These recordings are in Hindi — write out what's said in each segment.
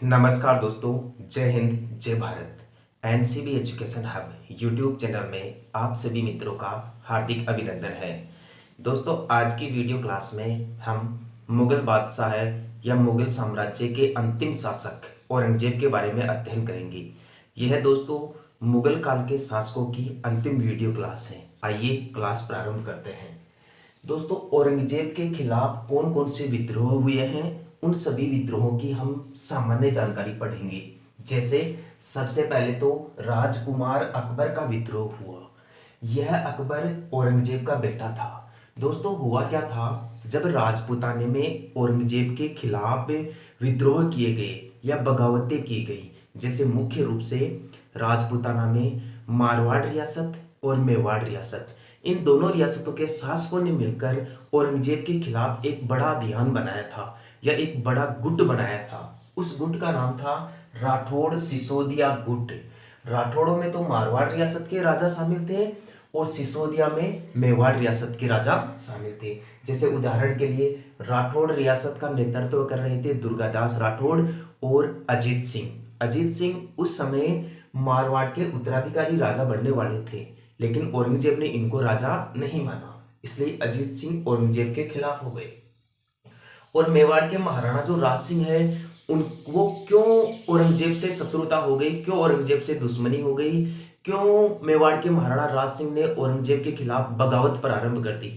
नमस्कार दोस्तों, जय हिंद, जय Bharat. NCB education hub YouTube channel में आप सभी मित्रों का हार्दिक अभिनंदन है। दोस्तों, आज की वीडियो क्लास में हम मुगल बादशाह या मुगल साम्राज्य के अंतिम शासक औरंगजेब के बारे में अध्ययन करेंगे। यह दोस्तों मुगल काल के शासकों की अंतिम वीडियो क्लास है। आइए क्लास प्रारंभ करते हैं। दोस्तों, औरंगजेब के खिलाफ कौन कौन से विद्रोह हुए हैं, उन सभी विद्रोहों की हम सामान्य जानकारी पढ़ेंगे। जैसे सबसे पहले तो राजकुमार अकबर का विद्रोह हुआ। यह अकबर औरंगजेब का बेटा था। दोस्तों, हुआ क्या था, जब राजपूताने में औरंगजेब के खिलाफ विद्रोह किए गए या बगावतें की गई, जैसे मुख्य रूप से राजपूताना में मारवाड़ रियासत और मेवाड़ रियासत, इन दोनों रियासतों के शासकों ने मिलकर औरंगजेब के खिलाफ एक बड़ा अभियान बनाया था या एक बड़ा गुट बनाया था। उस गुट का नाम था राठौड़ सिसोदिया गुट। राठौड़ों में तो मारवाड़ रियासत के राजा शामिल थे और सिसोदिया में मेवाड़ रियासत के राजा शामिल थे। जैसे उदाहरण के लिए राठौड़ रियासत का नेतृत्व कर रहे थे दुर्गादास राठौड़ और अजीत सिंह। अजीत सिंह उस समय मारवाड़ के उत्तराधिकारी राजा बनने वाले थे, लेकिन औरंगजेब ने इनको राजा नहीं माना, इसलिए अजीत सिंह औरंगजेब के खिलाफ हो गए। और मेवाड़ के महाराणा जो राज सिंह है, उन वो क्यों औरंगजेब से शत्रुता हो गई, क्यों औरंगजेब से दुश्मनी हो गई, क्यों मेवाड़ के महाराणा राज सिंह ने औरंगजेब के खिलाफ बगावत प्रारंभ कर दी,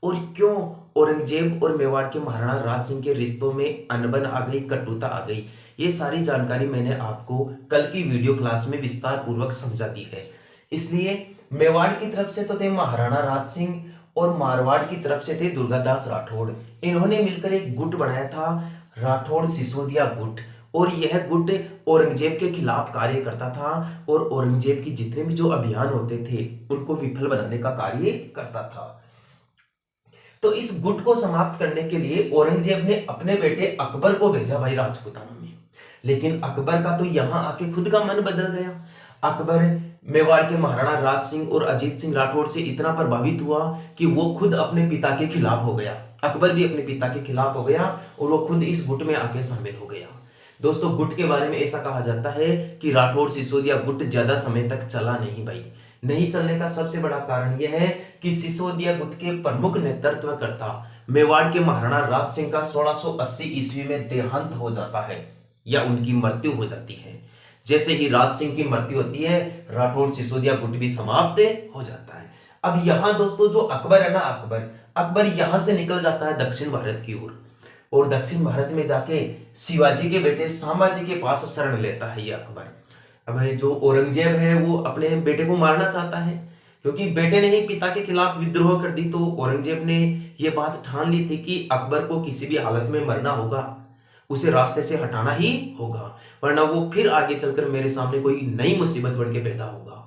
और क्यों औरंगजेब और मेवाड़ के महाराणा राज सिंह के रिश्तों में अनबन आ गई, कटुता आ गई, ये सारी जानकारी मैंने आपको कल की वीडियो क्लास में विस्तार पूर्वक समझा दी है। इसलिए मेवाड़ की तरफ से तो थे महाराणा राज सिंह और मारवाड़ की तरफ से थे दुर्गादास राठौड़। इन्होंने मिलकर एक गुट बनाया था, राठौड़ सिसोदिया गुट, और यह गुट औरंगजेब के खिलाफ कार्य करता था और औरंगजेब की जितने भी जो अभियान होते थे उनको विफल बनाने का कार्य करता था। तो इस गुट को समाप्त करने के लिए औरंगजेब ने अपने बेटे अकबर को भेजा भाई राजपूताना में, लेकिन अकबर का तो यहां आके खुद का मन बदल गया। अकबर मेवाड़ के महाराणा राज सिंह और अजीत सिंह राठौड़ से इतना प्रभावित हुआ कि वो खुद अपने पिता के खिलाफ हो गया। अकबर भी अपने पिता के खिलाफ हो गया और वो खुद इस गुट में आके शामिल हो गया। दोस्तों, गुट के बारे में ऐसा कहा जाता है कि राठौड़ सिसोदिया गुट ज्यादा समय तक चला नहीं भाई। नहीं चलने का सबसे बड़ा कारण यह है कि सिसोदिया गुट के प्रमुख नेतृत्वकर्ता मेवाड़ के महाराणा राज सिंह का 1680 ईस्वी में देहांत हो जाता है या उनकी मृत्यु हो जाती है। जैसे ही राज सिंह की मृत्यु होती है, राठौड़ सिसोदिया गुट भी समाप्त हो जाता है। अब यहां दोस्तों जो अकबर है ना, अकबर यहां से निकल जाता है दक्षिण भारत की ओर, और दक्षिण भारत में जाके शिवाजी के बेटे संभाजी के पास शरण लेता है ये अकबर। अब जो औरंगजेब है वो अपने बेटे को मारना चाहता है, क्योंकि बेटे ने ही पिता के खिलाफ विद्रोह कर दी, तो औरंगजेब ने यह बात ठान ली थी कि अकबर को किसी भी हालत में मरना होगा, उसे रास्ते से हटाना ही होगा, वरना वो फिर आगे चलकर मेरे सामने कोई नई मुसीबत बन के पैदा होगा।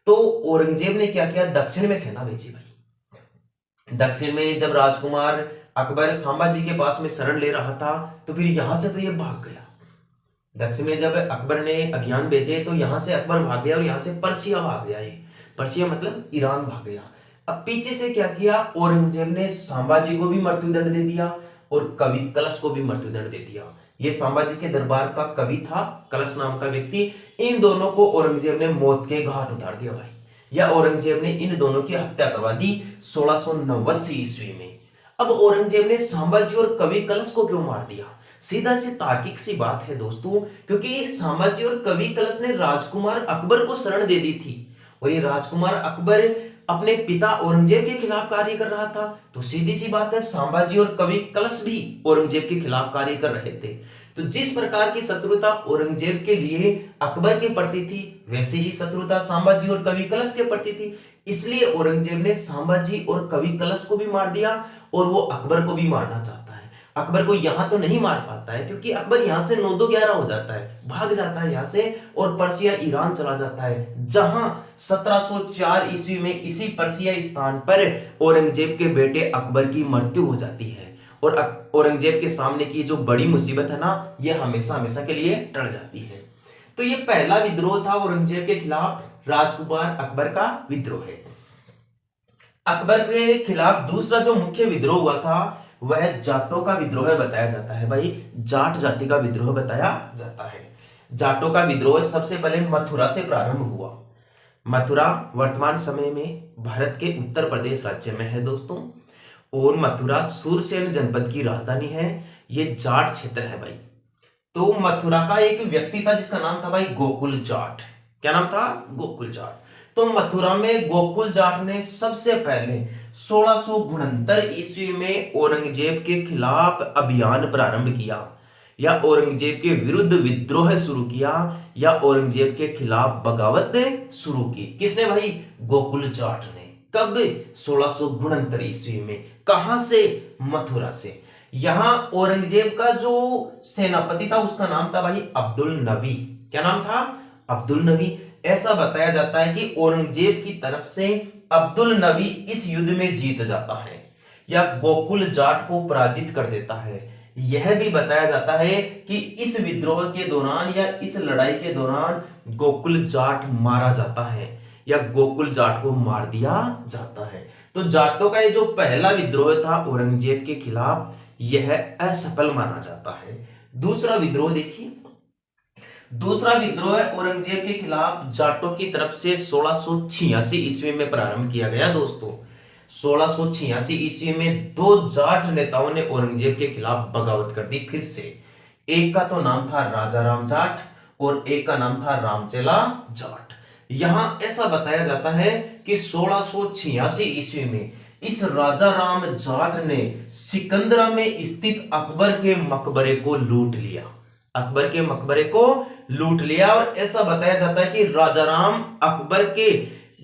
तो औरंगजेब ने क्या किया, दक्षिण में सेना भेजी भाई। दक्षिण में जब राजकुमार अकबर संभाजी के पास में शरण ले रहा था, तो फिर यहां से तो ये भाग गया। दक्षिण में जब अकबर ने अभियान भेजे तो यहां से अकबर भाग गया और यहां से पर्सिया भाग गया। ये पर्सिया मतलब ईरान भाग गया। अब पीछे से क्या किया, औरंगजेब ने संभाजी को भी मृत्युदंड दे दिया और कवि कलश को भी मृत्युदंड दे दिया। ये संभाजी के दरबार का कवि था, कलश नाम का व्यक्ति। इन दोनों को औरंगजेब ने मौत के घाट उतार दिया भाई, या औरंगजेब ने इन दोनों की हत्या करवा दी 1689 ईस्वी में। अब औरंगजेब ने संभाजी और कवि कलश को क्यों मार दिया? सीधा सी तार्किक सी बात है दोस्तों, क्योंकि संभाजी और कवि कलश ने राजकुमार अकबर को शरण दे दी थी, और ये राजकुमार अकबर अपने पिता औरंगजेब के खिलाफ कार्य कर रहा था। तो सीधी सी बात है, संभाजी और कवि कलश भी औरंगजेब के खिलाफ कार्य कर रहे थे। तो जिस प्रकार की शत्रुता औरंगजेब के लिए अकबर के प्रति थी, वैसे ही शत्रुता संभाजी और कवि कलश के प्रति थी। इसलिए औरंगजेब ने संभाजी और कवि कलश को भी मार दिया और वो अकबर को भी मारना चाहता है। अकबर को यहां तो नहीं मार पाता है, क्योंकि अकबर यहां से 9-2-11 हो जाता है, भाग जाता है यहां से और पर्सिया ईरान चला जाता है, जहां 1704 ईस्वी में इसी पर्सिया स्थान पर औरंगजेब के बेटे अकबर की मृत्यु हो जाती है। और औरंगजेब के सामने की जो बड़ी मुसीबत है ना, यह हमेशा हमेशा के लिए टल जाती है। तो यह पहला विद्रोह था औरंगजेब के खिलाफ, राजकुमार अकबर का विद्रोह है। अकबर के खिलाफ दूसरा जो मुख्य विद्रोह हुआ था वह जाटों का विद्रोह बताया जाता है भाई, जाट जाति का विद्रोह बताया जाता है। जाटों का विद्रोह सबसे पहले मथुरा से प्रारंभ हुआ। मथुरा वर्तमान समय में भारत के उत्तर प्रदेश राज्य में है दोस्तों, और मथुरा सूरसेन जनपद की राजधानी है। यह जाट क्षेत्र है भाई। तो मथुरा का एक व्यक्ति था जिसका नाम था भाई गोकुल जाट। क्या नाम था? गोकुल जाट। तो मथुरा में गोकुल जाट ने सबसे पहले 1669 ईस्वी में औरंगजेब के खिलाफ अभियान प्रारंभ किया, या औरंगजेब के विरुद्ध विद्रोह शुरू किया, या औरंगजेब के खिलाफ बगावत शुरू की। किसने भाई? गोकुल जाट ने। कब? 1669 ईस्वी में। कहां से? मथुरा से। यहां औरंगजेब का जो सेनापति था उसका नाम था भाई अब्दुल नबी। क्या नाम था? अब्दुल नबी। ऐसा बताया जाता है कि औरंगजेब की तरफ से अब्दुल नबी इस युद्ध में जीत जाता है, या गोकुल जाट को पराजित कर देता है। यह भी बताया जाता है कि इस विद्रोह के दौरान या इस लड़ाई के दौरान गोकुल जाट मारा जाता है, या गोकुल जाट को मार दिया जाता है। तो जाटों का ये जो पहला विद्रोह था औरंगजेब के खिलाफ, यह असफल माना जाता है। दूसरा विद्रोह देखिए, दूसरा विद्रोह औरंगजेब के खिलाफ जाटों की तरफ से 1686 ईस्वी में प्रारंभ किया गया दोस्तों। 1686 ईस्वी में दो जाट नेताओं ने औरंगजेब के खिलाफ बगावत कर दी फिर से। एक का तो नाम था राजा राम जाट, और एक का नाम था रामचेला जाट। यहां ऐसा बताया जाता है कि 1686 ईस्वी में इस राजा राम जाट ने सिकंदरा में स्थित अकबर के मकबरे को लूट लिया। अकबर के मकबरे को लूट लिया, और ऐसा बताया जाता है कि राजा राम अकबर के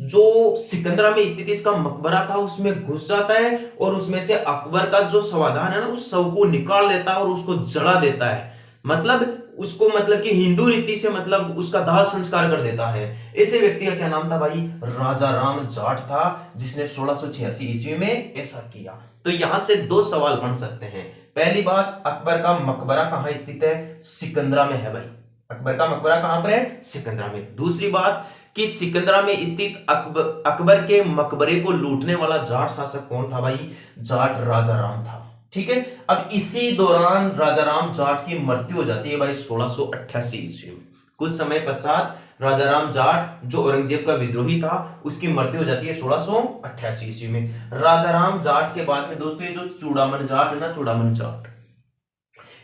जो सिकंदरा में स्थित इसका मकबरा था उसमें घुस जाता है, और उसमें से अकबर का जो समाधान है ना उस शव को निकाल देता है और उसको जला देता है। मतलब उसको मतलब कि हिंदू रीति से मतलब उसका दाह संस्कार कर देता है। ऐसे व्यक्ति का क्या नाम था भाई? राजा राम जाट था, जिसने 1686 ईस्वी में ऐसा किया। तो यहां से दो सवाल बन सकते हैं। पहली बात, अकबर का मकबरा कहां स्थित है? सिकंदरा में है भाई। अकबर का मकबरा कहां पर है? सिकंदरा में। दूसरी बात कि सिकंदरा में स्थित अकबर के मकबरे को लूटने वाला जाट शासक कौन था भाई? जाट राजा राम था। ठीक है। अब इसी दौरान राजा राम जाट की मृत्यु हो जाती है भाई 1688 ईस्वी में। कुछ समय पश्चात राजा राम जाट जो औरंगजेब का विद्रोही था उसकी मृत्यु हो जाती है 1688 ईस्वी में। राजा राम जाट के बाद में दोस्तों ये जो चूड़ामन जाट है ना, चूड़ामन जाट,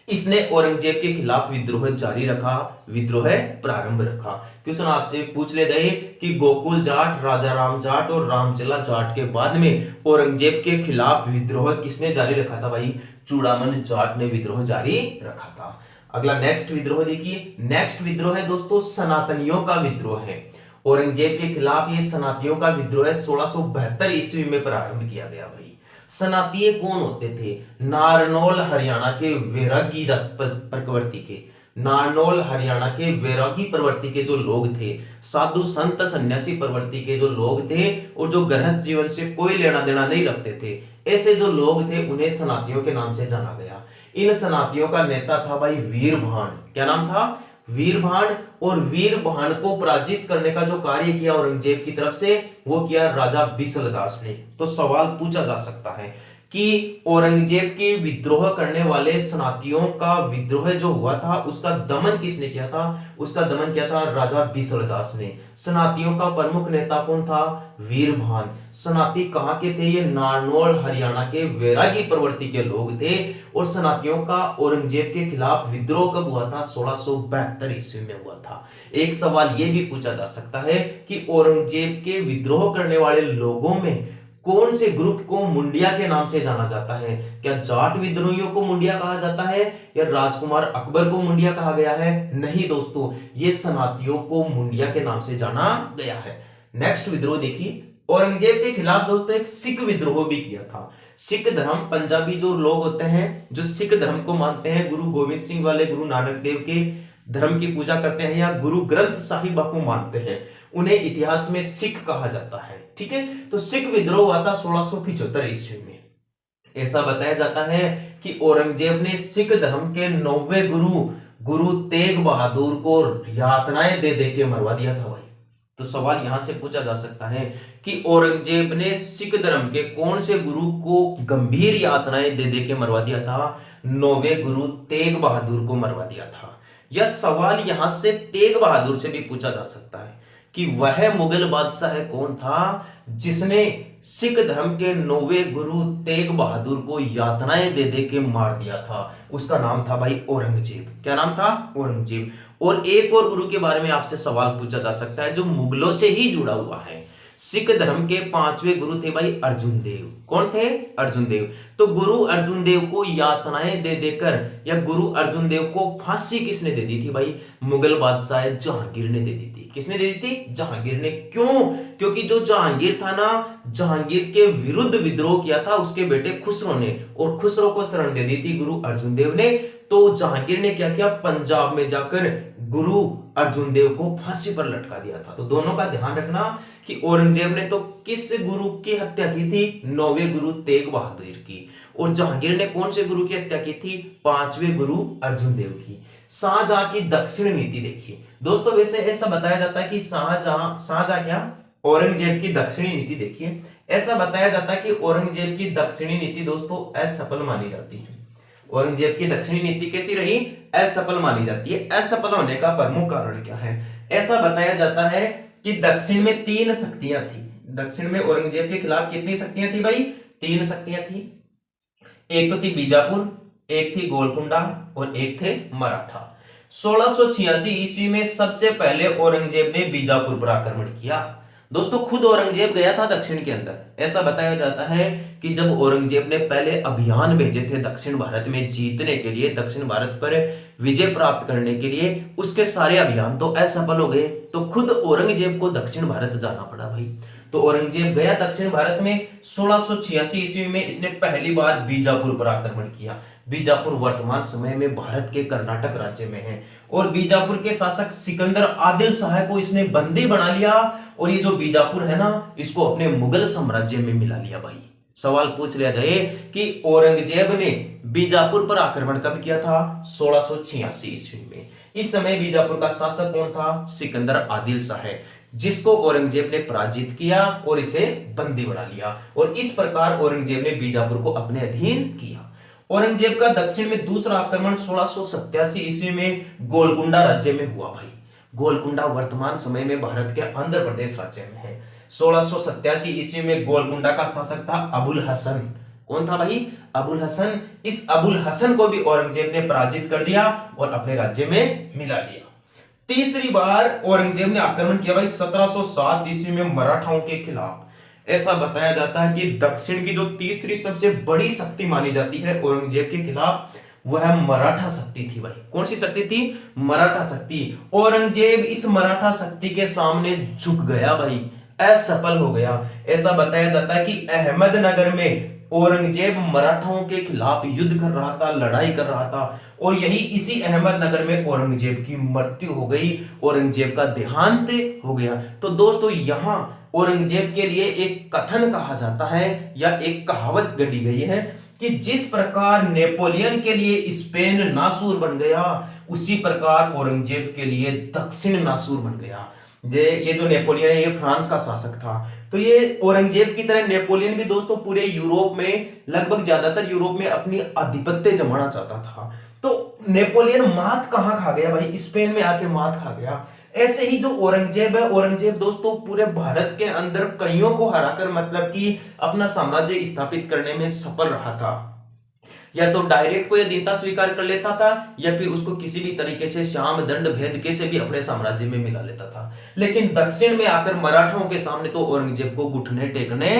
इसने औरंगजेब के खिलाफ विद्रोह जारी रखा, विद्रोह प्रारंभ रखा। क्वेश्चन आपसे पूछ ले गए कि गोकुल जाट, राजा राम जाट और रामचला जाट के बाद में औरंगजेब के खिलाफ विद्रोह किसने जारी रखा था भाई? चूड़ामन जाट ने विद्रोह जारी रखा था। अगला नेक्स्ट विद्रोह देखिए। नेक्स्ट विद्रोह है दोस्तों सनातनियों का विद्रोह है। औरंगजेब के खिलाफ ये सनातियों का विद्रोह 1672 ईस्वी में प्रारंभ किया गया भाई। सनातीय कौन होते थे? नारनौल हरियाणा के वैरागी प्रवृत्ति के, नारनौल हरियाणा के वैरागी प्रवृत्ति के जो लोग थे, साधु संत सन्यासी प्रवृत्ति के जो लोग थे, और जो गृहस्थ जीवन से कोई लेना देना नहीं रखते थे, ऐसे जो लोग थे उन्हें सनातियों के नाम से जाना गया। इन सनातियों का नेता था भाई वीरभान। क्या नाम था? वीरभान। और वीरभान को पराजित करने का जो कार्य किया औरंगजेब की तरफ से, वो किया राजा बिसलदास ने। तो सवाल पूछा जा सकता है कि औरंगजेब के विद्रोह करने वाले सनातियों का विद्रोह जो हुआ था उसका दमन किसने किया था? उसका दमन किया था राजा बिसलदास ने। सनातियों का प्रमुख नेता कौन था? वीरभान। सनाती कहां के थे? ये नारनौल हरियाणा के वैरागी प्रवृत्ति के लोग थे। और सनातियों का औरंगजेब के खिलाफ विद्रोह कब हुआ था? 1672 ईस्वी में हुआ था। एक सवाल यह भी पूछा जा सकता है कि औरंगजेब के विद्रोह करने वाले लोगों में कौन से ग्रुप को मुंडिया के नाम से जाना जाता है? क्या जाट विद्रोहियों को मुंडिया कहा जाता है, या राजकुमार अकबर को मुंडिया कहा गया है? नहीं दोस्तों, ये सनातियों को मुंडिया के नाम से जाना गया है। नेक्स्ट विद्रोह देखिए। औरंगजेब के खिलाफ दोस्तों एक सिख विद्रोह भी किया था। सिख धर्म, पंजाबी जो लोग होते हैं जो सिख धर्म को मानते हैं, गुरु गोविंद सिंह वाले, गुरु नानक देव के धर्म की पूजा करते हैं, या गुरु ग्रंथ साहिब को मानते हैं, उन्हें इतिहास में सिख कहा जाता है। ठीक है। तो सिख विद्रोह हुआ था 1675 ईस्वी में। ऐसा बताया जाता है कि औरंगजेब ने सिख धर्म के 9वें गुरु तेग बहादुर को यातनाएं दे दे के मरवा दिया था भाई। तो सवाल यहां से पूछा जा सकता है कि औरंगजेब ने सिख धर्म के कौन से गुरु को गंभीर यातनाएं दे दे के मरवा दिया था? 9वें गुरु तेग बहादुर को मरवा दिया था। यह सवाल यहां से तेग बहादुर से भी पूछा जा सकता है कि वह मुगल बादशाह कौन था जिसने सिख धर्म के 9वें गुरु तेग बहादुर को यातनाएं दे दे के मार दिया था। उसका नाम था भाई औरंगजेब। क्या नाम था? औरंगजेब। और एक और गुरु के बारे में आपसे सवाल पूछा जा सकता है जो मुगलों से ही जुड़ा हुआ है। सिख धर्म के 5वें गुरु थे भाई अर्जुन देव। कौन थे? अर्जुन देव। तो गुरु अर्जुन देव को यातनाएं दे देकर या गुरु अर्जुन देव को फांसी किसने दे दी थी भाई? मुगल बादशाह जहांगीर ने दे दी थी। किसने दे दी थी? जहांगीर ने। क्यों? क्योंकि जो जहांगीर था ना, जहांगीर के विरुद्ध विद्रोह किया था उसके बेटे खुसरो ने, और खुसरो को शरण दे दी थी गुरु अर्जुन देव ने। तो जहांगीर ने क्या किया? पंजाब में जाकर गुरु अर्जुन देव को फांसी पर लटका दिया था। तो दोनों का ध्यान रखना कि औरंगजेब ने तो किस गुरु की हत्या की थी? 9वें गुरु तेग बहादुर की। और जहांगीर ने कौन से गुरु की हत्या की थी? 5वें गुरु अर्जुन देव की। शाहजहां की दक्षिण नीति देखिए दोस्तों। वैसे ऐसा बताया जाता है कि शाहजहां क्या? औरंगजेब की दक्षिणी नीति देखिए। ऐसा बताया जाता है कि औरंगजेब की दक्षिणी नीति दोस्तों असफल मानी जाती है। औरंगजेब की दक्षिणी नीति कैसी रही? असफल मानी जाती है। असफल होने का प्रमुख कारण क्या है? ऐसा बताया जाता है कि दक्षिण में 3 शक्तियां थी। दक्षिण में औरंगजेब के खिलाफ कितनी शक्तियां थी भाई? 3 शक्तियां थी। एक तो थी बीजापुर, एक थी गोलकुंडा और एक थे मराठा। 1686 ईस्वी में सबसे पहले औरंगजेब ने बीजापुर पर आक्रमण किया। दोस्तों खुद औरंगजेब गया था दक्षिण के अंदर। ऐसा बताया जाता है कि जब औरंगजेब ने पहले अभियान भेजे थे दक्षिण भारत में जीतने के लिए, दक्षिण भारत पर विजय प्राप्त करने के लिए, उसके सारे अभियान तो असफल हो गए। तो खुद औरंगजेब को दक्षिण भारत जाना पड़ा भाई। तो औरंगजेब गया दक्षिण भारत में। 1686 ईस्वी में इसने पहली बार बीजापुर पर आक्रमण किया। बीजापुर वर्तमान समय में भारत के कर्नाटक राज्य में है। और बीजापुर के शासक सिकंदर आदिल शाह को इसने बंदी बना लिया। और ये जो बीजापुर है ना, इसको अपने मुगल साम्राज्य में मिला लिया भाई। सवाल पूछ लिया जाए कि औरंगजेब ने बीजापुर पर आक्रमण कब किया था? 1686 ईस्वी में। इस समय बीजापुर का शासक कौन था? सिकंदर आदिल शाह, जिसको औरंगजेब ने पराजित किया और इसे बंदी बना लिया। और इस प्रकार औरंगजेब ने बीजापुर को अपने अधीन किया। औरंगजेब का दक्षिण में दूसरा आक्रमण 1687 ईस्वी में गोलकुंडा राज्य में हुआ भाई। गोलकुंडा वर्तमान समय में भारत के आंध्र प्रदेश राज्य में है। 1687 ईस्वी में गोलकुंडा का शासक था अबुल हसन। कौन था भाई? अबुल हसन। इस अबुल हसन को भी औरंगजेब ने पराजित कर दिया और अपने राज्य में मिला लिया। तीसरी बार औरंगजेब ने आक्रमण किया भाई 1707 ईस्वी में मराठाओं के खिलाफ। ऐसा बताया जाता है कि दक्षिण की जो तीसरी सबसे बड़ी शक्ति मानी जाती है औरंगजेब के खिलाफ, वह मराठा शक्ति थी भाई। कौन सी शक्ति थी? मराठा शक्ति। औरंगजेब इस मराठा शक्ति के सामने झुक गया भाई, असफल हो गया। ऐसा बताया जाता है कि अहमदनगर में औरंगजेब मराठाओं के खिलाफ युद्ध कर रहा था, लड़ाई कर रहा था। और यही इसी अहमदनगर में औरंगजेब की मृत्यु हो गई, औरंगजेब का देहांत हो गया। तो दोस्तों यहां औरंगजेब के लिए एक कथन कहा जाता है या एक कहावत गढ़ी गई है कि जिस प्रकार नेपोलियन के लिए स्पेन नासूर बन गया, उसी प्रकार औरंगजेब के लिए दक्षिण नासूर बन गया। ये जो नेपोलियन है ये फ्रांस का शासक था। तो ये औरंगजेब की तरह नेपोलियन भी दोस्तों पूरे यूरोप में, लगभग ज्यादातर यूरोप में अपनी आधिपत्य जमाना चाहता था। तो नेपोलियन मात कहां खा गया भाई? स्पेन में आके मात खा गया। ऐसे ही जो औरंगजेब है, औरंगजेब दोस्तों पूरे भारत के अंदर कईयों को हराकर मतलब कि अपना साम्राज्य स्थापित करने में सफल रहा था। या तो डायरेक्ट कोई अधीनता स्वीकार कर लेता था या फिर उसको किसी भी तरीके से श्याम दंड भेद के से भी अपने साम्राज्य में मिला लेता था। लेकिन दक्षिण में आकर मराठाओं के सामने तो औरंगजेब को घुटने टेकने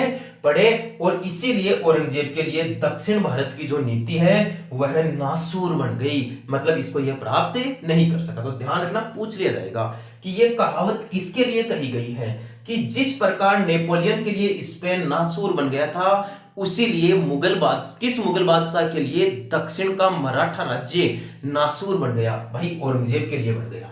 पड़े। और इसीलिए औरंगजेब के लिए दक्षिण भारत की जो नीति है वह नासूर बन गई, मतलब इसको यह प्राप्त नहीं कर सका। तो ध्यान रखना, पूछ लिया जाएगा कि यह कहावत किसके लिए कही गई है कि जिस प्रकार नेपोलियन के लिए स्पेन नासूर बन गया था, उसी लिए किस मुगल बादशाह के लिए दक्षिण का मराठा राज्य नासूर बन गया भाई? औरंगजेब के लिए बन गया।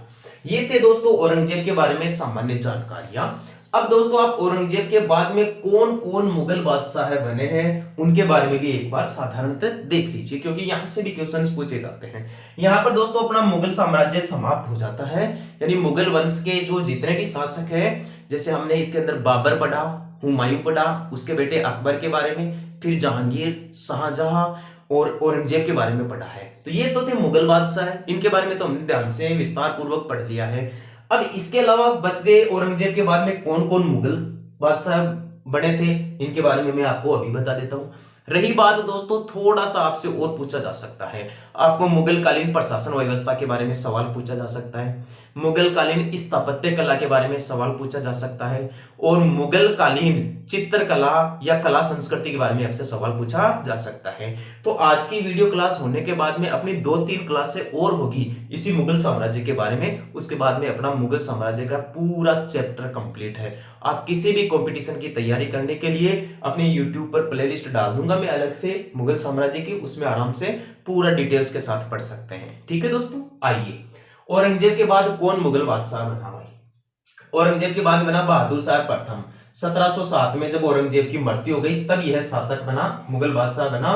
ये थे दोस्तों औरंगजेब के बारे में सामान्य जानकारियां। अब दोस्तों आप औरंगजेब के बाद में कौन कौन मुगल बादशाह बने हैं उनके बारे में भी एक बार साधारणतः देख लीजिए, क्योंकि यहां से भी क्वेश्चंस पूछे जाते हैं। यहां पर दोस्तों अपना मुगल साम्राज्य समाप्त हो जाता है, यानी मुगल वंश के जो जितने भी शासक हैं, जैसे हमने इसके अंदर बाबर पढ़ा, हुमायूं पढ़ा, उसके बेटे अकबर के बारे में, फिर जहांगीर, शाहजहां और औरंगजेब के बारे में पढ़ा है। तो ये तो थे मुगल बादशाह, इनके बारे में तो हमने ध्यान से विस्तार पूर्वक पढ़ लिया है। अब इसके अलावा बच गए औरंगजेब के बाद में कौन कौन मुगल बादशाह बने थे, इनके बारे में मैं आपको अभी बता देता हूं। रही बात दोस्तों, थोड़ा सा आपसे और पूछा जा सकता है, आपको मुगल कालीन प्रशासन व्यवस्था के बारे में सवाल पूछा जा सकता है, मुगल कालीन स्थापत्य कला के बारे में सवाल पूछा जा सकता है, और मुगल कालीन चित्रकला या कला संस्कृति के बारे में आपसे सवाल पूछा जा सकता है। तो आज की वीडियो क्लास होने के बाद में अपनी 2-3 क्लासें और होगी इसी मुगल साम्राज्य के बारे में, उसके बाद में अपना मुगल साम्राज्य का पूरा चैप्टर कंप्लीट है। आप किसी भी कंपटीशन की तैयारी करने के लिए अपने यूट्यूब पर प्लेलिस्ट डाल दूंगा मैं अलग से मुगल साम्राज्य की, उसमें आराम से पूरा डिटेल्स के साथ पढ़ सकते हैं। ठीक है दोस्तों, आइए औरंगजेब के बाद कौन मुगल बादशाह बना भाई? औरंगजेब के बाद बना बहादुर शाह प्रथम। 1707 में जब औरंगजेब की मृत्यु हो गई तब यह शासक बना, मुगल बादशाह बना,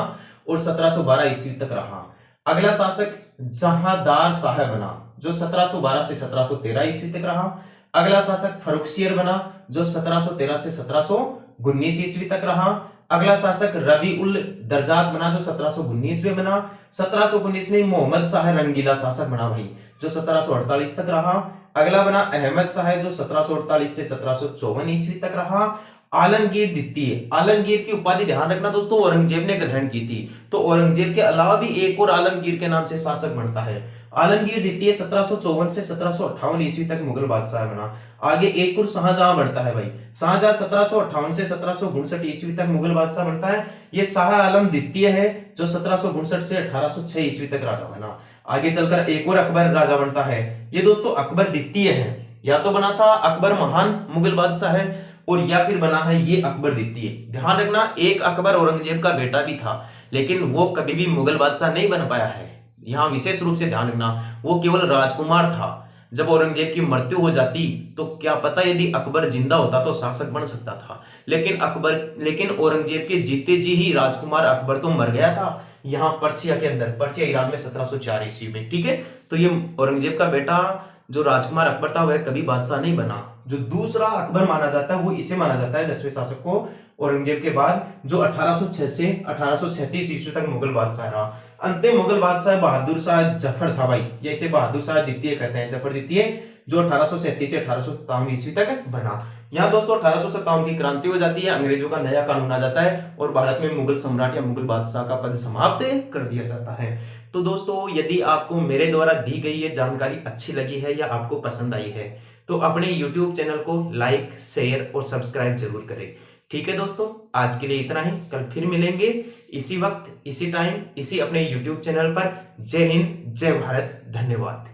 और 1712 ईस्वी तक रहा। अगला शासक जहांदार शाह बना, जो 1712 से 1713 ईस्वी तक रहा। अगला शासक फर्रुखसियर बना, जो 1713 से 1719 ईस्वी तक रहा। अगला शासक रवि उल दरजात बना, जो 1719 में बना। 1719 में मोहम्मद शाह रंगीला शासक बना भाई, जो 1748 तक रहा। अगला बना अहमद शाह, जो 1748 से 1754 ईस्वी तक रहा। आलमगीर द्वितीय, आलमगीर की उपाधि ध्यान रखना दोस्तों औरंगजेब ने ग्रहण की थी, तो औरंगजेब के अलावा भी एक और आलमगीर के नाम से शासक बनता है। आलमगीर द्वितीय 1754 से 1758 ईस्वी तक मुगल बादशाह बना। आगे एक और शाहजहां बढ़ता है भाई, शाहजहां 1758 से 1759 ईस्वी तक मुगल बादशाह बनता है। ये शाह आलम द्वितीय है, जो 1759 से 1806 ईस्वी तक राजा बना। आगे चलकर एक और अकबर राजा बनता है, ये दोस्तों अकबर द्वितीय है। या तो बना था अकबर महान मुगल बादशाह है, और या फिर बना है ये अकबर द्वितीय। ध्यान रखना एक अकबर औरंगजेब का बेटा भी था, लेकिन वो कभी भी मुगल बादशाह नहीं बन पाया है। यहां विशेष रूप से ध्यान रखना, वो केवल राजकुमार था। जब औरंगजेब की मृत्यु हो जाती तो क्या पता यदि अकबर जिंदा होता तो शासक बन सकता था, लेकिन औरंगजेब के जीते जी ही राजकुमार अकबर तो मर गया था यहां पर्सिया के अंदर, पर्सिया ईरान में 1704 ईस्वी में। ठीक है, तो ये औरंगजेब का बेटा जो राजकुमार अकबर था वह कभी बादशाह नहीं बना। जो दूसरा अकबर माना जाता है वो इसे माना जाता है 10वें शासक को औरंगजेब के बाद, जो 1806 से 1837 ईस्वी तक मुगल बादशाह रहा। अंतिम मुगल बादशाह बहादुर शाह जफर था भाई, ये इसे बहादुर शाह द्वितीय कहते हैं, जफर द्वितीय, जो 1837 से 1857 ईस्वी तक बना। यहाँ दोस्तों 1857 की क्रांति हो जाती है, अंग्रेजों का नया कानून आ जाता है और भारत में मुगल सम्राट या मुगल बादशाह का पद समाप्त कर दिया जाता है। तो दोस्तों यदि आपको मेरे द्वारा दी गई ये जानकारी अच्छी लगी है या आपको पसंद आई है तो अपने YouTube चैनल को लाइक, शेयर और सब्सक्राइब जरूर करें। ठीक है दोस्तों, आज के लिए इतना ही, कल फिर मिलेंगे इसी वक्त, इसी टाइम, इसी अपने YouTube चैनल पर। जय हिंद, जय भारत, धन्यवाद।